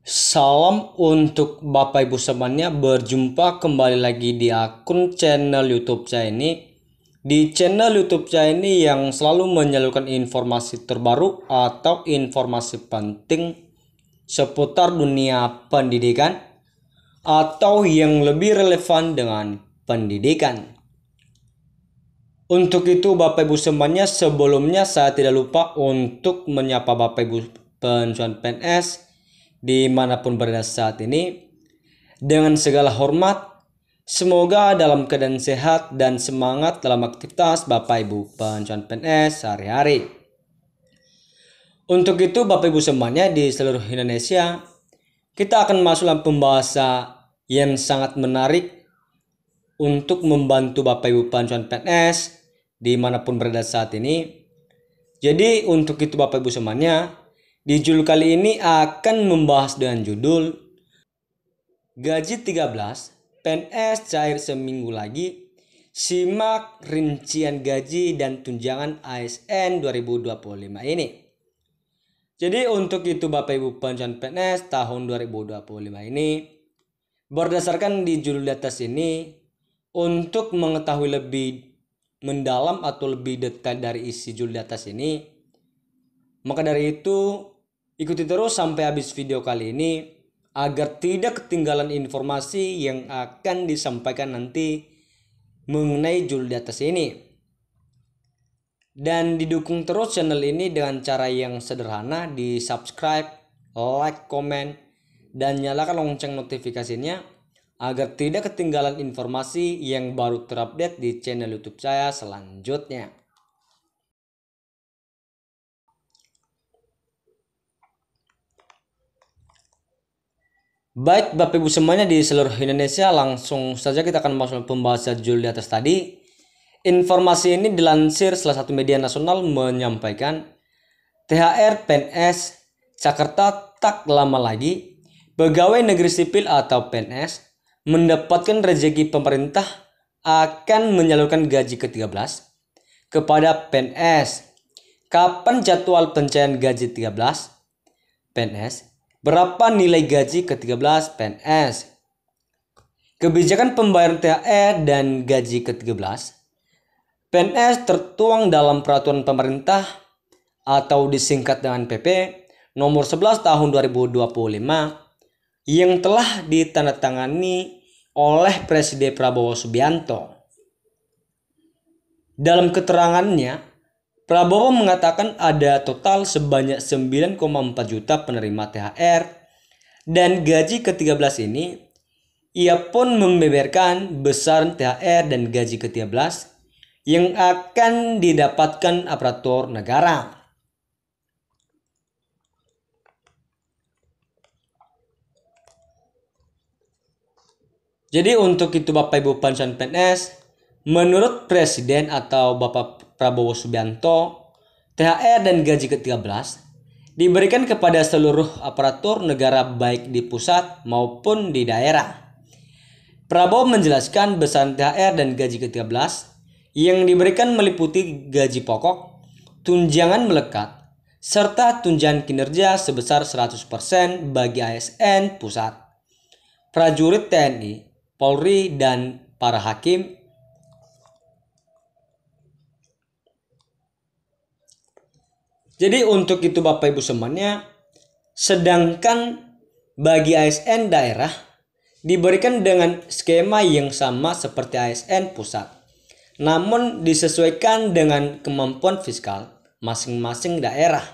Salam untuk Bapak Ibu semuanya, berjumpa kembali lagi di akun channel YouTube saya ini. Di channel YouTube saya ini yang selalu menyalurkan informasi terbaru atau informasi penting seputar dunia pendidikan atau yang lebih relevan dengan pendidikan. Untuk itu Bapak Ibu semuanya, sebelumnya saya tidak lupa untuk menyapa Bapak Ibu pensiunan PNS dimanapun berada saat ini. Dengan segala hormat, semoga dalam keadaan sehat dan semangat dalam aktivitas Bapak Ibu pensiunan PNS sehari-hari. Untuk itu Bapak Ibu semuanya di seluruh Indonesia, kita akan masuk dalam pembahasan yang sangat menarik untuk membantu Bapak Ibu pensiunan PNS dimanapun berada saat ini. Jadi untuk itu Bapak Ibu semuanya, di judul kali ini akan membahas dengan judul Gaji 13, PNS cair seminggu lagi, simak rincian gaji dan tunjangan ASN 2025 ini. Jadi untuk itu Bapak Ibu pensiunan PNS tahun 2025 ini, berdasarkan di judul di atas ini, untuk mengetahui lebih mendalam atau lebih detail dari isi judul di atas ini, maka dari itu ikuti terus sampai habis video kali ini agar tidak ketinggalan informasi yang akan disampaikan nanti mengenai judul di atas ini. Dan didukung terus channel ini dengan cara yang sederhana, di subscribe, like, komen, dan nyalakan lonceng notifikasinya agar tidak ketinggalan informasi yang baru terupdate di channel YouTube saya selanjutnya. Baik Bapak Ibu semuanya di seluruh Indonesia, langsung saja kita akan masuk pembahasan judul di atas tadi. Informasi ini dilansir salah satu media nasional menyampaikan THR PNS Jakarta tak lama lagi pegawai negeri sipil atau PNS mendapatkan rezeki pemerintah akan menyalurkan gaji ke-13 kepada PNS. Kapan jadwal pencairan gaji 13 PNS? Berapa nilai gaji ke-13 PNS? Kebijakan pembayaran THR dan gaji ke-13 PNS tertuang dalam peraturan pemerintah atau disingkat dengan PP nomor 11 tahun 2025 yang telah ditandatangani oleh Presiden Prabowo Subianto. Dalam keterangannya, Prabowo mengatakan ada total sebanyak 9,4 juta penerima THR dan gaji ke-13 ini. Ia pun membeberkan besaran THR dan gaji ke-13 yang akan didapatkan aparatur negara. Jadi untuk itu Bapak Ibu pensiunan PNS, menurut Presiden atau Bapak Prabowo Subianto, THR dan gaji ke-13 diberikan kepada seluruh aparatur negara baik di pusat maupun di daerah. Prabowo menjelaskan besaran THR dan gaji ke-13 yang diberikan meliputi gaji pokok, tunjangan melekat, serta tunjangan kinerja sebesar 100% bagi ASN pusat, prajurit TNI, Polri, dan para hakim. Jadi untuk itu Bapak Ibu semuanya, sedangkan bagi ASN daerah diberikan dengan skema yang sama seperti ASN pusat, namun disesuaikan dengan kemampuan fiskal masing-masing daerah.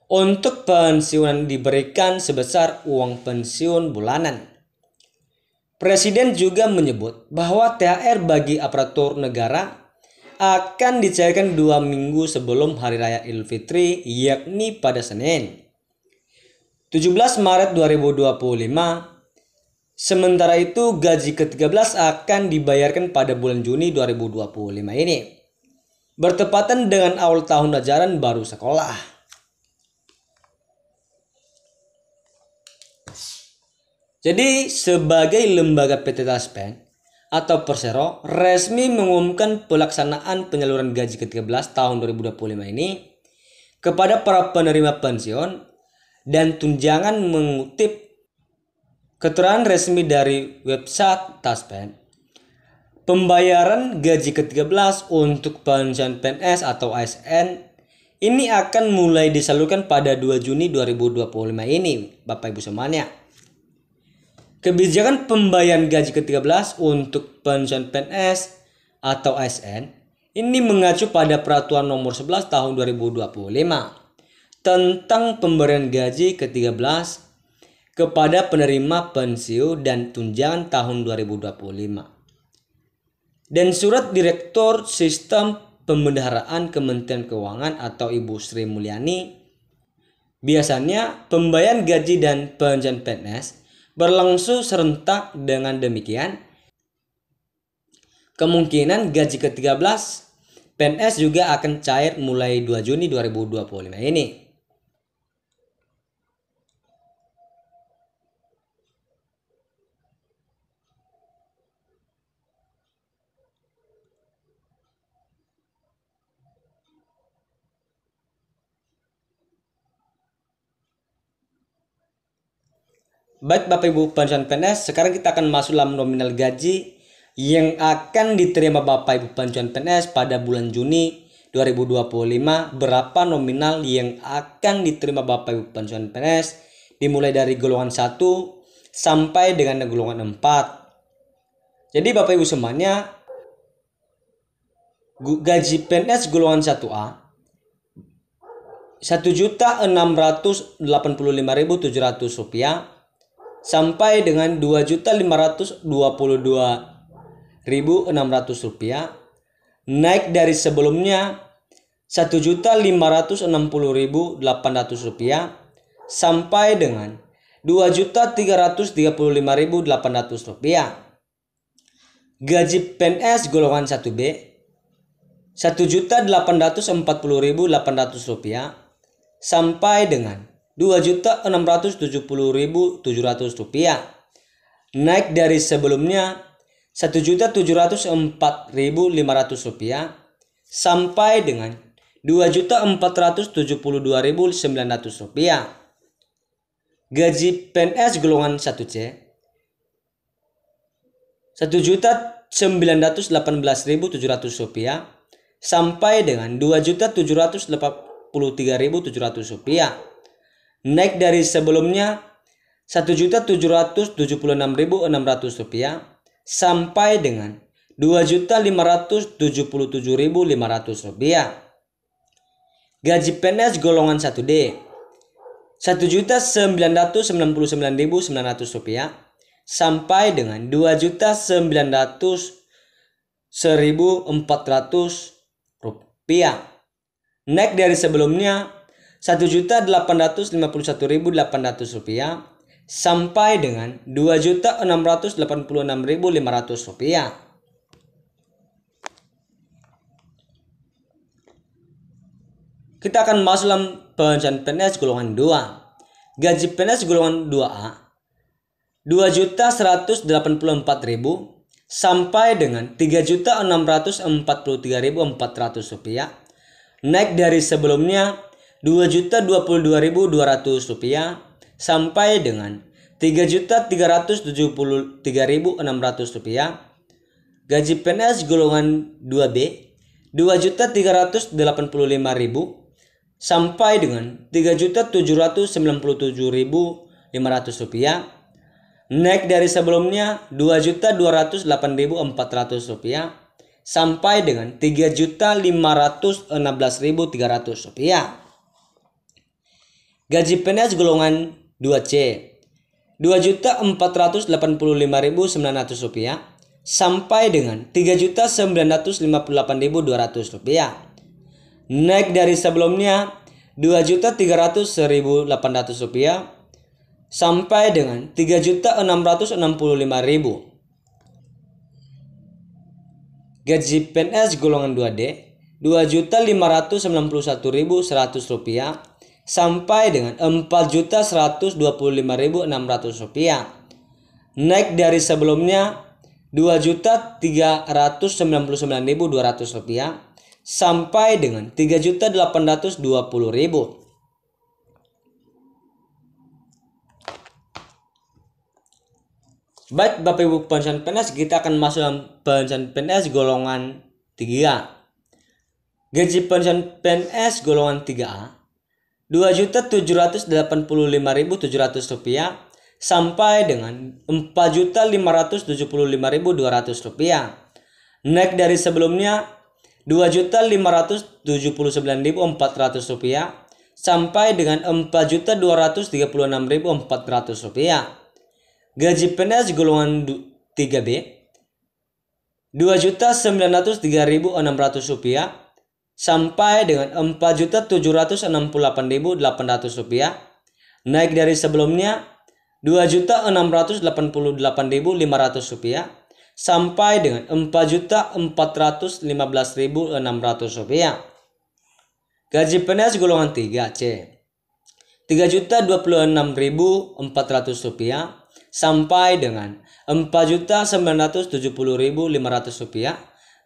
Untuk pensiunan diberikan sebesar uang pensiun bulanan. Presiden juga menyebut bahwa THR bagi aparatur negara akan dicairkan 2 minggu sebelum Hari Raya Idul Fitri, yakni pada Senin 17 Maret 2025. Sementara itu gaji ke-13 akan dibayarkan pada bulan Juni 2025 ini, bertepatan dengan awal tahun ajaran baru sekolah. Jadi sebagai lembaga PT Taspen atau Persero resmi mengumumkan pelaksanaan penyaluran gaji ke-13 tahun 2025 ini kepada para penerima pensiun dan tunjangan mengutip keterangan resmi dari website Taspen. Pembayaran gaji ke-13 untuk pensiunan PNS atau ASN ini akan mulai disalurkan pada 2 Juni 2025 ini, Bapak Ibu semuanya. Kebijakan pembayaran gaji ke-13 untuk pensiunan PNS atau ASN ini mengacu pada Peraturan Nomor 11 Tahun 2025 tentang pemberian gaji ke-13 kepada penerima pensiun dan tunjangan tahun 2025. Dan Surat Direktur Sistem Pembendaharaan Kementerian Keuangan atau Ibu Sri Mulyani, biasanya pembayaran gaji dan pensiunan PNS berlangsung serentak. Dengan demikian, kemungkinan gaji ke-13 PNS juga akan cair mulai 2 Juni 2025 ini. Baik Bapak Ibu pensiunan PNS, sekarang kita akan masuk dalam nominal gaji yang akan diterima Bapak Ibu pensiunan PNS pada bulan Juni 2025. Berapa nominal yang akan diterima Bapak Ibu pensiunan PNS dimulai dari golongan 1 sampai dengan golongan 4. Jadi Bapak Ibu semuanya, gaji PNS golongan 1A 1.685.700 rupiah sampai dengan 2.522.600 rupiah, naik dari sebelumnya 1.560.800 rupiah sampai dengan 2.335.800 rupiah. Gaji PNS golongan 1B 1.840.800 rupiah sampai dengan 2.670.700 rupiah, naik dari sebelumnya 1.704.500 rupiah sampai dengan 2.472.900 rupiah. Gaji PNS golongan 1C 1.918.700 rupiah sampai dengan 2.783.700 rupiah, naik dari sebelumnya 1.776.600 rupiah sampai dengan 2.577.500 rupiah. Gaji PNS golongan 1D 1.999.900 rupiah sampai dengan 2.900.400 rupiah, naik dari sebelumnya 1.851.800 rupiah sampai dengan 2.686.500 rupiah. Kita akan masuk dalam pensiunan PNS golongan 2. Gaji PNS golongan 2A 2.184.000 sampai dengan 3.643.400 rupiah, naik dari sebelumnya 2.022.200 rupiah sampai dengan 3.373.600 rupiah. Gaji PNS golongan 2B 2.385.000 sampai dengan 3.797.500 rupiah, naik dari sebelumnya 2.208.400 rupiah sampai dengan 3.516.300 rupiah. Gaji PNS golongan 2C 2.485.900 rupiah sampai dengan 3.958.200 rupiah, naik dari sebelumnya 2.300.800 rupiah sampai dengan 3.665.000. Gaji PNS golongan 2D 2.591.100 rupiah sampai dengan 4.125.600 rupiah, naik dari sebelumnya 2.399.200 rupiah sampai dengan 3.820.000. Baik Bapak Ibu pensiun PNS, kita akan masuk dalam pensiun PNS golongan 3A. Gaji pensiun PNS golongan 3A Rp2.785.700 sampai dengan Rp4.575.200. Naik dari sebelumnya Rp2.579.400 sampai dengan Rp4.236.400. Gaji PNS golongan 3B Rp2.903.600 sampai dengan Rp4.768.800. Naik dari sebelumnya Rp2.688.500 sampai dengan Rp4.415.600. Gaji PNS golongan 3C Rp3.26.400 sampai dengan Rp4.970.500.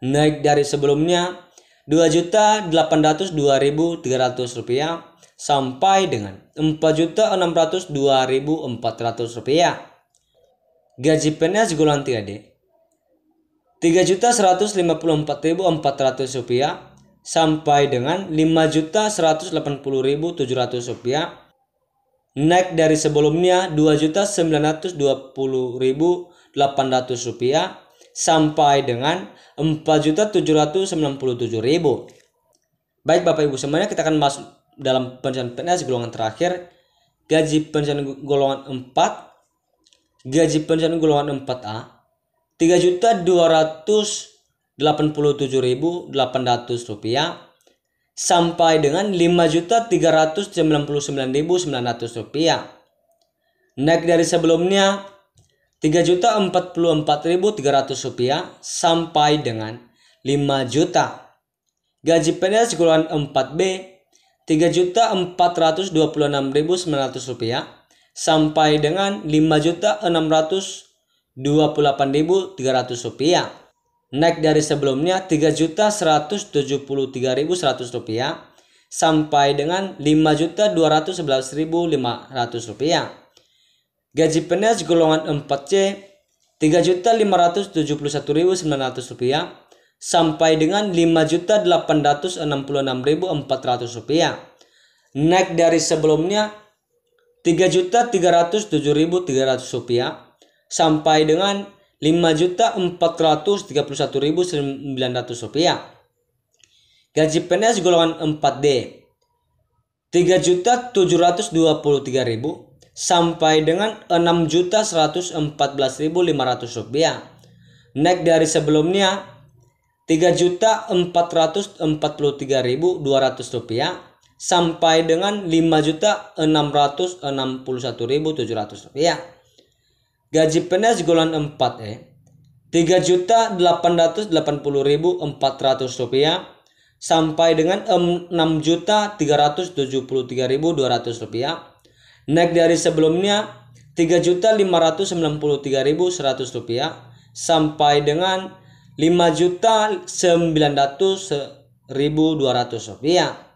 Naik dari sebelumnya Rp2.802.300 sampai dengan Rp4.602.400. Gaji PNS golongan 3D Rp3.154.400 sampai dengan Rp5.180.700. Naik dari sebelumnya Rp2.920.800 sampai dengan Rp4.797.000. Baik Bapak Ibu semuanya, kita akan masuk dalam pensiun PNS golongan terakhir, gaji pensiun golongan 4. Gaji pensiun golongan 4A Rp3.287.800 sampai dengan Rp5.399.900. Naik dari sebelumnya Rp3.044.300 sampai dengan Rp5.000.000. Gaji PNS golongan 4B Rp3.426.900 sampai dengan Rp5.628.300. Naik dari sebelumnya Rp3.173.100 sampai dengan Rp5.211.500. Gaji PNS golongan 4C Rp3.571.900 sampai dengan Rp5.866.400. Naik dari sebelumnya Rp3.307.300 sampai dengan Rp5.431.900. Gaji PNS golongan 4D Rp3.723.000 sampai dengan Rp6.114.500. Naik dari sebelumnya Rp3.443.200 sampai dengan Rp5.661.700. Gaji PNS golongan 4E Rp3.880.400 sampai dengan Rp6.373.200. Naik dari sebelumnya Rp3.593.100 sampai dengan Rp5.900.200.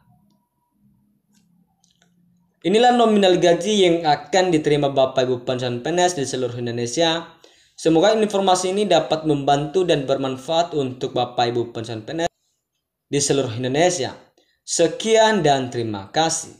Inilah nominal gaji yang akan diterima Bapak Ibu pensiun PNS di seluruh Indonesia. Semoga informasi ini dapat membantu dan bermanfaat untuk Bapak Ibu pensiun PNS di seluruh Indonesia. Sekian dan terima kasih.